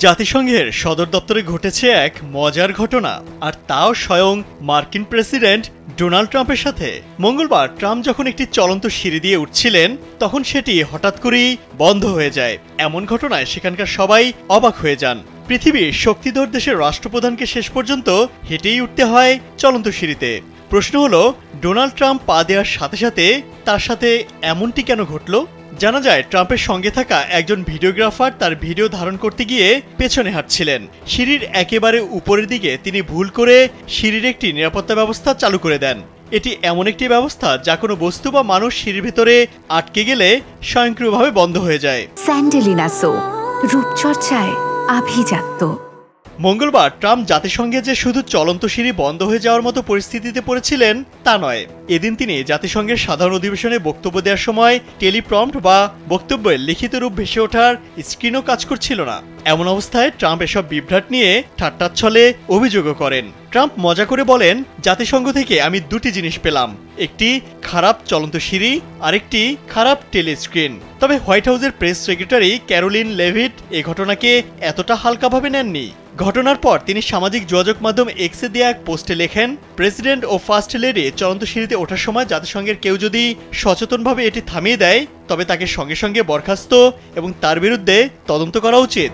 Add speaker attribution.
Speaker 1: জাতিসংঘের সদর দপ্তরে ঘটেছে এক মজার ঘটনা, আর তাও স্বয়ং মার্কিন প্রেসিডেন্ট ডোনাল্ড ট্রাম্পের সাথে। মঙ্গলবার ট্রাম্প যখন একটি চলন্ত সিঁড়ি দিয়ে উঠছিলেন, তখন সেটি হঠাৎ করেই বন্ধ হয়ে যায়। এমন ঘটনায় সেখানকার সবাই অবাক হয়ে যান। পৃথিবীর শক্তিধর দেশের রাষ্ট্রপ্রধানকে শেষ পর্যন্ত হেঁটেই উঠতে হয় চলন্ত সিঁড়িতে। প্রশ্ন হলো, ডোনাল্ড ট্রাম্প পা দেওয়ার সাথে সাথে তার সাথে এমনটি কেন ঘটল? জানা যায়, ট্রাম্পের সঙ্গে থাকা একজন ভিডিওগ্রাফার তার ভিডিও ধারণ করতে গিয়ে পেছনে হাঁটছিলেন। সিঁড়ির একেবারে উপরের দিকে তিনি ভুল করে সিঁড়ির একটি নিরাপত্তা ব্যবস্থা চালু করে দেন। এটি এমন একটি ব্যবস্থা যা কোনো বস্তু বা মানুষ সিঁড়ির ভেতরে আটকে গেলে স্বয়ংক্রিয়ভাবে বন্ধ হয়ে যায়।
Speaker 2: স্যান্ডেলিনা সো, রূপচর্চায় আভিজাত্য।
Speaker 1: মঙ্গলবার ট্রাম্প জাতিসংঘে যে শুধু চলন্ত সিঁড়ি বন্ধ হয়ে যাওয়ার মতো পরিস্থিতিতে পড়েছিলেন তা নয়, এদিন তিনি জাতিসংঘের সাধারণ অধিবেশনে বক্তব্য দেওয়ার সময় টেলিপ্রম্পট বা বক্তব্যের লিখিত রূপ ভেসে ওঠার স্ক্রিনও কাজ করছিল না। এমন অবস্থায় ট্রাম্প এসব বিভ্রাট নিয়ে ঠাট্টার ছলে অভিযোগও করেন। ট্রাম্প মজা করে বলেন, জাতিসংঘ থেকে আমি দুটি জিনিস পেলাম, একটি খারাপ চলন্ত সিঁড়ি, আরেকটি খারাপ টেলিস্ক্রিন। তবে হোয়াইট হাউসের প্রেস সেক্রেটারি ক্যারোলিন লেভিট এ ঘটনাকে এতটা হালকাভাবে নেননি। ঘটনার পর তিনি সামাজিক যোগাযোগ মাধ্যম এক্সে দেয়া এক পোস্টে লেখেন, প্রেসিডেন্ট ও ফার্স্ট লেডি চলন্ত সিঁড়িতে ওঠার সময় জাতিসংঘের কেউ যদি সচেতনভাবে এটি থামিয়ে দেয়, তবে তাকে সঙ্গে সঙ্গে বরখাস্ত এবং তার বিরুদ্ধে তদন্ত করা উচিত।